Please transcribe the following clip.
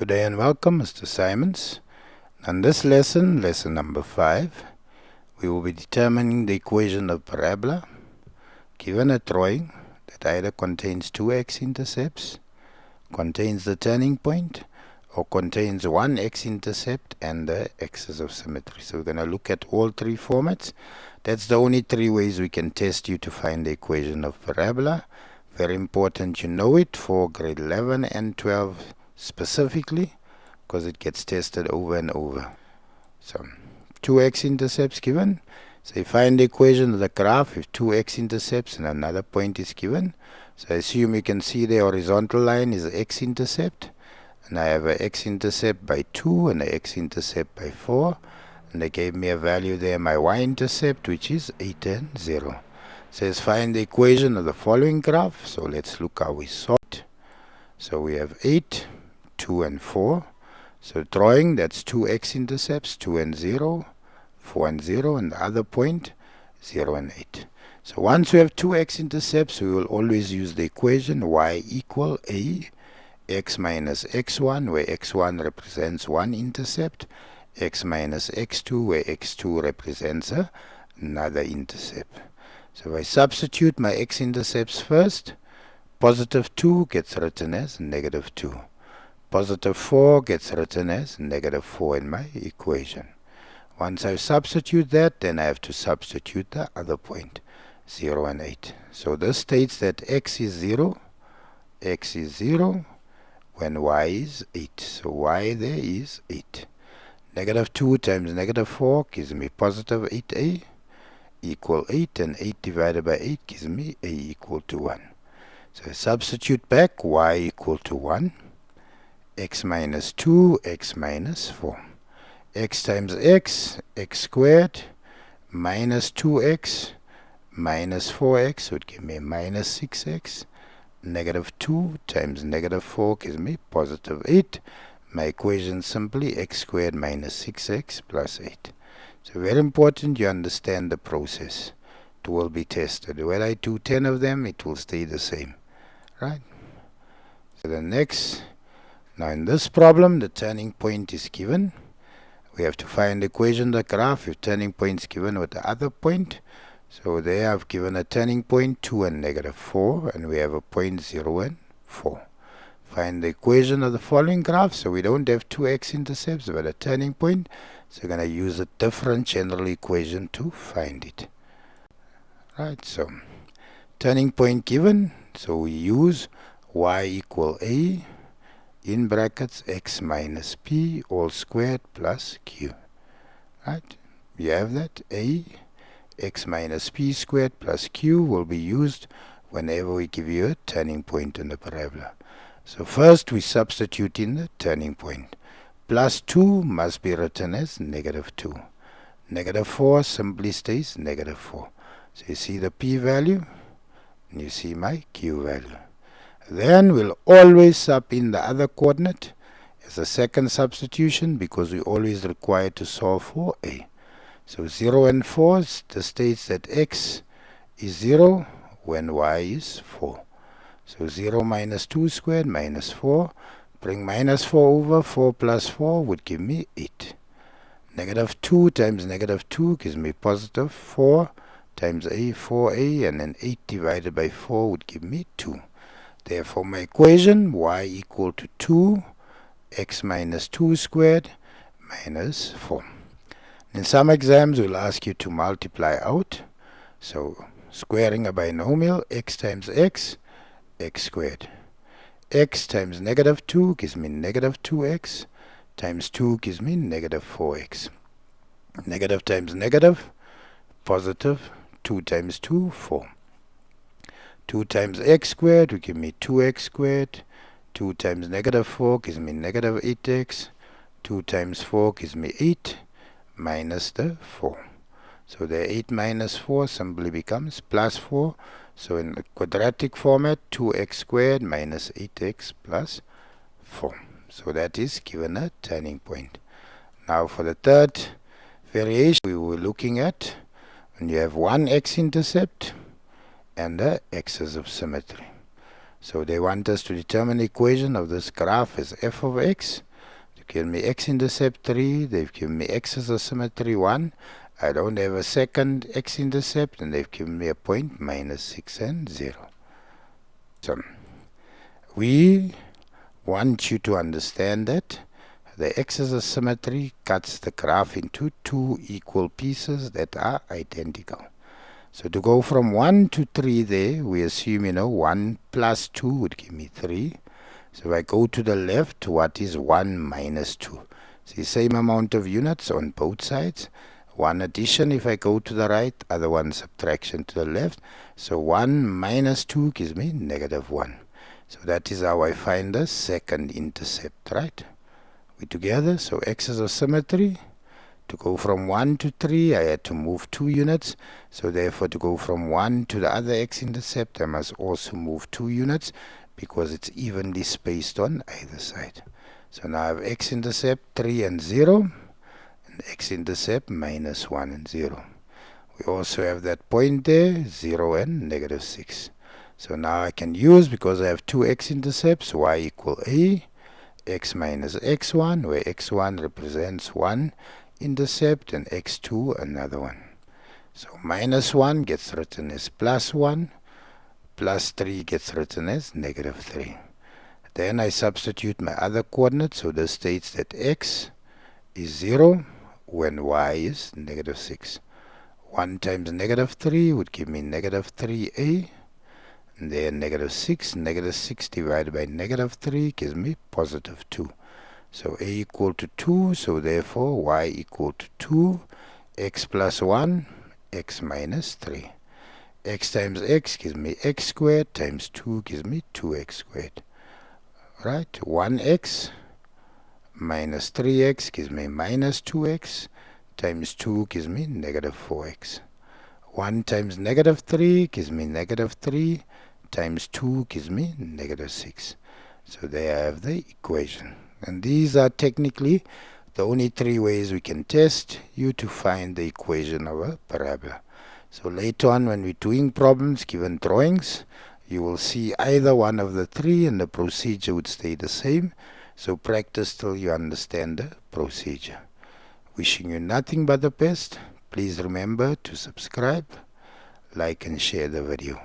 Good day and welcome, Mr. Simons. On this lesson, lesson number 5, we will be determining the equation of parabola given a drawing that either contains two x-intercepts, contains the turning point, or contains one x-intercept and the axis of symmetry. So we're going to look at all three formats. That's the only three ways we can test you to find the equation of parabola. Very important you know it for grade 11 and 12 specifically, because it gets tested over and over. So two x-intercepts given. So find the equation of the graph if two x-intercepts and another point is given. So I assume you can see the horizontal line is x-intercept, and I have an x-intercept by 2 and an x-intercept by 4, and they gave me a value there, my y-intercept, which is 8 and 0. Says find the equation of the following graph. So let's look how we solve it. So we have 8, 2 and 4. So drawing, that's two x-intercepts, 2 and 0, 4 and 0, and the other point 0 and 8. So once we have two x-intercepts, we will always use the equation y equal a x minus x1, where x1 represents one intercept, x minus x2, where x2 represents another intercept. So if I substitute my x-intercepts first, positive 2 gets written as negative 2. Positive 4 gets written as negative 4 in my equation. Once I substitute that, then I have to substitute the other point, 0 and 8. So this states that x is 0 when y is 8. So y there is 8. Negative 2 times negative 4 gives me positive 8a equal 8, and 8 divided by 8 gives me a equal to 1. So I substitute back y equal to 1. X minus 2, x minus 4. X times x, x squared, minus 2x, minus 4x would give me minus 6x. Negative 2 times negative 4 gives me positive 8. My equation is simply x squared minus 6x plus 8. So very important you understand the process. It will be tested. When I do 10 of them, it will stay the same. Right? So the next... Now in this problem, the turning point is given. We have to find the equation of the graph if turning point is given with the other point. So there I've given a turning point 2 and negative 4, and we have a point 0 and 4. Find the equation of the following graph. So we don't have two x-intercepts but a turning point. So we're going to use a different general equation to find it. Right, so turning point given. So we use y equal a in brackets x minus p all squared plus q. Right? You have that. A x minus p squared plus q will be used whenever we give you a turning point in the parabola. So first we substitute in the turning point. Plus 2 must be written as negative 2. Negative 4 simply stays negative 4. So you see the p value and you see my q value. Then we'll always sub in the other coordinate as a second substitution, because we always require to solve for a. So 0 and 4 states that x is 0 when y is 4. So 0 minus 2 squared minus 4. Bring minus 4 over. 4 plus 4 would give me 8. Negative 2 times negative 2 gives me positive 4 times a, 4a, and then 8 divided by 4 would give me 2. Therefore, my equation, y equal to 2, x minus 2 squared minus 4. In some exams, we'll ask you to multiply out. So, squaring a binomial, x times x, x squared. X times negative 2 gives me negative 2x, times 2 gives me negative 4x. Negative times negative, positive, 2 times 2, 4. 2 times x squared will give me 2x squared. 2 times negative 4 gives me negative 8x. 2 times 4 gives me 8 minus the 4. So the 8 minus 4 simply becomes plus 4. So in the quadratic format, 2x squared minus 8x plus 4. So that is given a turning point. Now for the third variation we were looking at, when you have one x-intercept and the axis of symmetry. So they want us to determine the equation of this graph as f of x given me x-intercept 3, they've given me axis of symmetry 1. I don't have a second x-intercept, and they've given me a point -6 and 0. So we want you to understand that the axis of symmetry cuts the graph into two equal pieces that are identical. So to go from 1 to 3 there, we assume, 1 plus 2 would give me 3. So if I go to the left, what is 1 minus 2? See, same amount of units on both sides. One addition if I go to the right, other one subtraction to the left. So 1 minus 2 gives me -1. So that is how I find the second intercept, right? We together, so axis of symmetry. To go from 1 to 3, I had to move 2 units. So therefore, to go from 1 to the other x-intercept, I must also move 2 units because it's evenly spaced on either side. So now I have x-intercept 3 and 0, and x-intercept -1 and 0. We also have that point there, 0 and -6. So now I can use, because I have two x-intercepts, y equal a, x minus x1, where x1 represents one intercept and x2 another one. So -1 gets written as +1, +3 gets written as -3. Then I substitute my other coordinates, so this states that x is 0 when y is -6. 1 times -3 would give me -3a, and then -6 divided by -3 gives me +2. So a equal to 2, so therefore y equal to 2, x plus 1, x minus 3. X times x gives me x squared, times 2 gives me 2x squared. Right, 1x minus 3x gives me -2x, times 2 gives me -4x. 1 times -3 gives me -3, times 2 gives me -6. So there I have the equation. And these are technically the only three ways we can test you to find the equation of a parabola. So later on, when we're doing problems given drawings, you will see either one of the three and the procedure would stay the same. So practice till you understand the procedure. Wishing you nothing but the best. Please remember to subscribe, like and share the video.